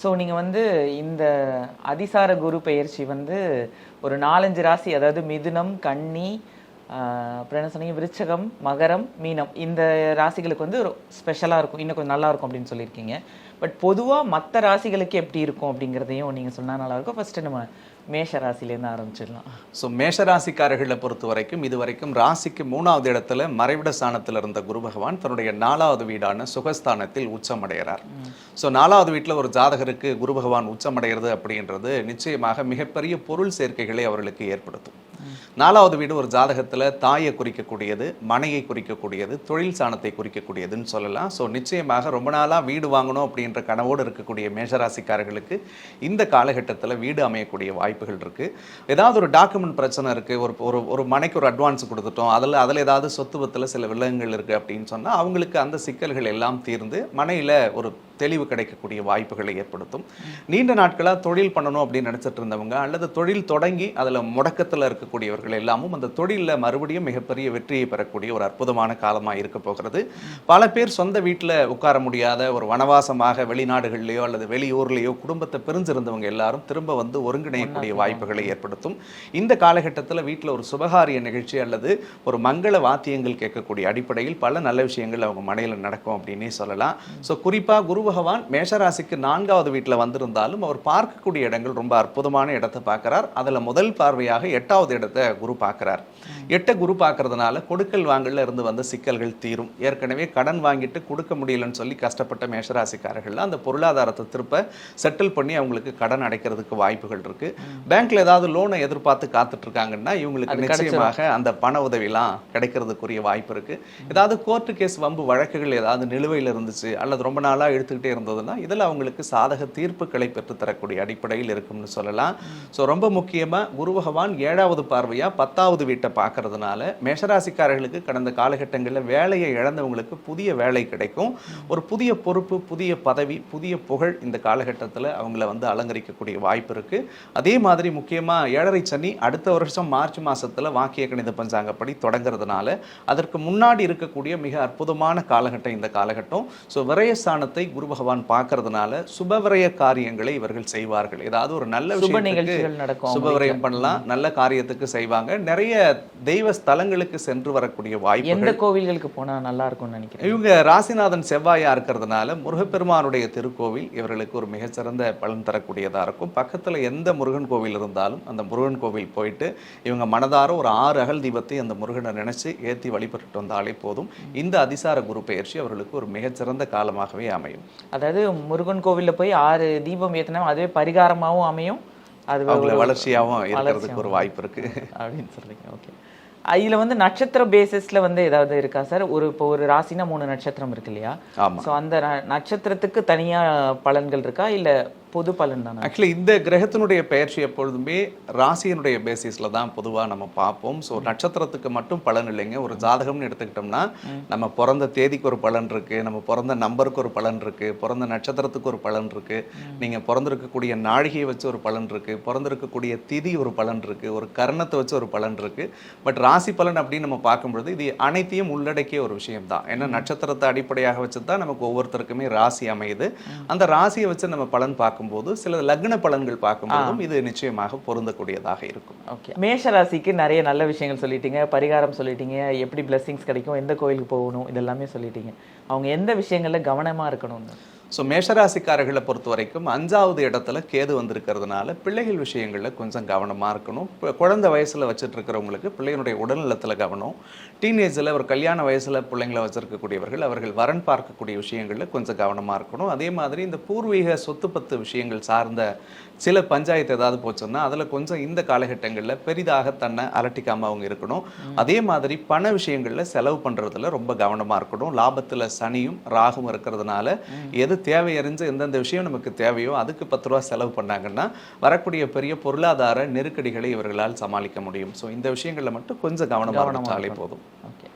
So நீங்கள் வந்து இந்த அதிசார குரு பெயர்ச்சி வந்து ஒரு 4-5 ராசி, அதாவது மிதுனம், கன்னி, அப்புறம் என்ன சொன்னீங்க, விருச்சகம், மகரம், மீனம், இந்த ராசிகளுக்கு வந்து ஸ்பெஷலாக இருக்கும், இன்னும் கொஞ்சம் நல்லா இருக்கும் அப்படின்னு சொல்லியிருக்கீங்க. பட் பொதுவாக மற்ற ராசிகளுக்கு எப்படி இருக்கும் அப்படிங்கிறதையும் நீங்கள் சொன்னால் நல்லாயிருக்கும். ஃபஸ்ட்டு நம்ம மேஷ ராசிலேருந்து ஆரம்பிச்சிடலாம். ஸோ மேஷராசிக்காரர்களை பொறுத்த வரைக்கும் இதுவரைக்கும் ராசிக்கு 3வது இடத்துல மறைவிட ஸ்தானத்தில் இருந்த குரு பகவான் தன்னுடைய 4வது வீடான சுகஸ்தானத்தில் உச்சமடைகிறார். ஸோ 4வது வீட்டில் ஒரு ஜாதகருக்கு குரு பகவான் உச்சமடைகிறது அப்படின்றது நிச்சயமாக மிகப்பெரிய பொருள் சேர்க்கைகளை அவர்களுக்கு ஏற்படுத்தும். 4வது வீடு ஒரு ஜாதகத்தில் தாயை குறிக்கக்கூடியது, மனையை குறிக்கக்கூடியது, தொழில் சாணத்தை குறிக்கக்கூடியதுன்னு சொல்லலாம். ஸோ நிச்சயமாக ரொம்ப நாளாக வீடு வாங்கணும் அப்படின்ற கனவோடு இருக்கக்கூடிய மேஷராசிக்காரர்களுக்கு இந்த காலகட்டத்தில் வீடு அமையக்கூடிய வாய்ப்புகள் இருக்குது. ஏதாவது ஒரு டாக்குமெண்ட் பிரச்சனை இருக்குது, ஒரு மனைக்கு ஒரு அட்வான்ஸ் கொடுத்துட்டோம், அதில் ஏதாவது சொத்துவத்தில் சில வில்லங்கங்கள் இருக்குது அப்படின்னு சொன்னால் அவங்களுக்கு அந்த சிக்கல்கள் எல்லாம் தீர்ந்து மனையில் ஒரு தெளிவு கிடைக்கக்கூடிய வாய்ப்புகளை ஏற்படுத்தும். நீண்ட நாட்களாக தொழில் பண்ணணும் அப்படின்னு நினச்சிட்டு இருந்தவங்க அல்லது தொழில் தொடங்கி அதில் முடக்கத்தில் இருக்கக்கூடியவர்கள் எல்லாமும் அந்த தொழிலில் மறுபடியும் மிகப்பெரிய வெற்றியை பெறக்கூடிய ஒரு அற்புதமான காலமாக இருக்க போகிறது. பல பேர் சொந்த வீட்டில் உட்கார முடியாத ஒரு வனவாசமாக வெளிநாடுகள்லையோ அல்லது வெளியூர்லேயோ குடும்பத்தை பிரிஞ்சிருந்தவங்க எல்லாரும் திரும்ப வந்து ஒருங்கிணையக்கூடிய வாய்ப்புகளை ஏற்படுத்தும். இந்த காலகட்டத்தில் வீட்டில் ஒரு சுபகாரிய நிகழ்ச்சி அல்லது ஒரு மங்கள வாத்தியங்கள் கேட்கக்கூடிய அடிப்படையில் பல நல்ல விஷயங்கள் அவங்க மனையில் நடக்கும் அப்படின்னே சொல்லலாம். ஸோ குறிப்பாக குரு பகவான் மேஷராசிக்கு 4வது வீட்டில் வந்திருந்தாலும் அவர் பார்க்கக்கூடிய இடங்கள் ரொம்ப அற்புதமான இடத்தை பார்க்கிறார். அதில் முதல் பார்வையாக 8வது இடத்தை குரு பார்க்கிறார். 8 குரு பார்க்கறதுனால கொடுக்கல் வாங்கல இருந்து வந்த சிக்கல்கள் தீரும். ஏற்கனவே கடன் வாங்கிட்டு கொடுக்க முடியலன்னு சொல்லி கஷ்டப்பட்ட மேஷராசிக்காரர்கள் அந்த பொருளாதாரத்தை திருப்ப செட்டில் பண்ணி அவங்களுக்கு கடன் அடைக்கிறதுக்கு வாய்ப்புகள் இருக்கு. பேங்க்ல ஏதாவது லோனை எதிர்பார்த்து காத்துட்டு இருக்காங்கன்னா இவங்களுக்கு நிச்சயமாக அந்த பண உதவிலாம் கிடைக்கிறதுக்குரிய வாய்ப்பு இருக்கு. ஏதாவது கோர்ட்டு கேஸ் வம்பு வழக்குகள் ஏதாவது நிலுவையில் இருந்துச்சு அல்லது ரொம்ப நாளா இழுத்துக்கிட்டே இருந்ததுன்னா இதில் அவங்களுக்கு சாதக தீர்ப்புகளை பெற்று தரக்கூடிய அடிப்படையில் இருக்கும்னு சொல்லலாம். ஸோ ரொம்ப முக்கியமாக குரு பகவான் 7வது பார்வையா 10வது வீட்டை பார்க்கறதுனால மேஷராசிக்காரர்களுக்கு கடந்த காலகட்டங்களில் வேலையை இழந்தவங்களுக்கு புதிய வேலை கிடைக்கும். ஒரு புதிய பொறுப்பு, புதிய பதவி, புதிய புகழ் இந்த காலகட்டத்தில் அவங்கள வந்து அலங்கரிக்கக்கூடிய வாய்ப்பு இருக்கு. அதே மாதிரி முக்கியமாக 7.5 சனி அடுத்த வருஷம் மார்ச் மாசத்துல வாக்கிய கணித பஞ்சாங்கப்படி தொடங்குறதுனால அதற்கு முன்னாடி இருக்கக்கூடிய மிக அற்புதமான காலகட்டம் இந்த காலகட்டம். ஸோ விரயஸ்தானத்தை குரு பகவான் பார்க்கறதுனால சுபவிரய காரியங்களை இவர்கள் செய்வார்கள். ஏதாவது ஒரு நல்ல விஷயத்துக்கு சுபவிரயம் பண்ணலாம், நல்ல காரியத்துக்கு செய்வாங்க. நிறைய தெய்வ ஸ்தலங்களுக்கு சென்று வரக்கூடிய வாய்ப்பு. எந்த கோவில்களுக்கு போனா நல்லா இருக்கும்னு நினைக்கிறேன். இவங்க ராசிநாதன் செவ்வாயா இருக்கிறதுனால முருகப்பெருமானுடைய திருக்கோவில் இவர்களுக்கு ஒரு மிகச்சிறந்த பலன் தரக்கூடியதா இருக்கும். பக்கத்துல எந்த முருகன் கோவில் இருந்தாலும் அந்த முருகன் கோவில் போயிட்டு இவங்க மனதார ஒரு 6 அகல் தீபத்தை அந்த முருகனை நினைச்சு ஏற்றி வழிபட்டு வந்தாலே போதும். இந்த அதிசார குரு பெயர்ச்சி அவர்களுக்கு ஒரு மிகச்சிறந்த காலமாகவே அமையும். அதாவது முருகன் கோவிலில் போய் 6 தீபம் ஏற்றினா அதுவே பரிகாரமாகவும் அமையும், அது அவங்கள வளர்ச்சியாகவும் இருக்கிறதுக்கு ஒரு வாய்ப்பு இருக்கு அப்படின்னு சொல்றீங்க. ஓகே, இதில் வந்து நட்சத்திர பேசிஸில் வந்து ஏதாவது இருக்கா சார்? இப்போ ஒரு ராசினா 3 நட்சத்திரம் இருக்கு இல்லையா? ஸோ அந்த நட்சத்திரத்துக்கு தனியாக பலன்கள் இருக்கா இல்லை பொது பலன் தானே? ஆக்சுவலி இந்த கிரகத்தினுடைய பெயர்ச்சி எப்பொழுதுமே ராசியினுடைய பேசிஸில் தான் பொதுவாக நம்ம பார்ப்போம். ஸோ நட்சத்திரத்துக்கு மட்டும் பலன் இல்லைங்க. ஒரு ஜாதகம்னு எடுத்துக்கிட்டோம்னா நம்ம பிறந்த தேதிக்கு ஒரு பலன் இருக்கு, நம்ம பிறந்த நம்பருக்கு ஒரு பலன் இருக்கு, பிறந்த நட்சத்திரத்துக்கு ஒரு பலன் இருக்கு, நீங்கள் பிறந்திருக்கக்கூடிய நாழிகையை வச்சு ஒரு பலன் இருக்கு, பிறந்திருக்கக்கூடிய திதி ஒரு பலன் இருக்கு, ஒரு கர்ணத்தை வச்சு ஒரு பலன் இருக்கு. பட் ராசி பலன் அப்படின்னு நம்ம பார்க்கும்பொழுது இது அனைத்தையும் உள்ளடக்கிய ஒரு விஷயம் தான். ஏன்னா நட்சத்திரத்தை அடிப்படையாக வச்சு தான் நமக்கு ஒவ்வொருத்தருக்குமே ராசி அமையுது. அந்த ராசியை வச்சு நம்ம பலன் பார்க்கும்போது சில லக்ன பலன்கள் பார்க்கும்போதும் இது நிச்சயமாக பொருந்தக்கூடியதாக இருக்கும். ஓகே, மேஷ ராசிக்கு நிறைய நல்ல விஷயங்கள் சொல்லிட்டீங்க, பரிகாரம் சொல்லிட்டீங்க, எப்படி பிளெஸிங்ஸ் கிடைக்கும், எந்த கோயிலுக்கு போகணும், இதெல்லாமே சொல்லிட்டீங்க. அவங்க எந்த விஷயங்கள்ல கவனமா இருக்கணும்னு? ஸோ மேஷராசிக்காரர்களை பொறுத்த வரைக்கும் 5வது இடத்துல கேது வந்திருக்கிறதுனால பிள்ளைகள் விஷயங்களில் கொஞ்சம் கவனமாக இருக்கணும். இப்போ குழந்தை வயசில் வச்சுட்டு இருக்கிறவங்களுக்கு பிள்ளைகளுடைய உடல்நலத்தில் கவனம். டீனேஜில் ஒரு கல்யாண வயசில் பிள்ளைங்களை வச்சிருக்கக்கூடியவர்கள் அவர்கள் வரன் பார்க்கக்கூடிய விஷயங்களில் கொஞ்சம் கவனமாக இருக்கணும். அதே மாதிரி இந்த பூர்வீக சொத்து பத்து விஷயங்கள் சார்ந்த சில பஞ்சாயத்து ஏதாவது போச்சுன்னா அதில் கொஞ்சம் இந்த காலகட்டங்களில் பெரிதாக தன்னை அலட்டிக்காமல் அவங்க இருக்கணும். அதே மாதிரி பண விஷயங்களில் செலவு பண்ணுறதுல ரொம்ப கவனமாக இருக்கணும். லாபத்தில் சனியும் ராகும் இருக்கிறதுனால எது தேவையறிஞ்சு எந்தெந்த விஷயம் நமக்கு தேவையோ அதுக்கு 10 ரூபா செலவு பண்ணாங்கன்னா வரக்கூடிய பெரிய பொருளாதார நெருக்கடிகளை இவர்களால் சமாளிக்க முடியும். ஸோ இந்த விஷயங்களில் மட்டும் கொஞ்சம் கவனமாக இருந்தாலே போதும். ஓகே.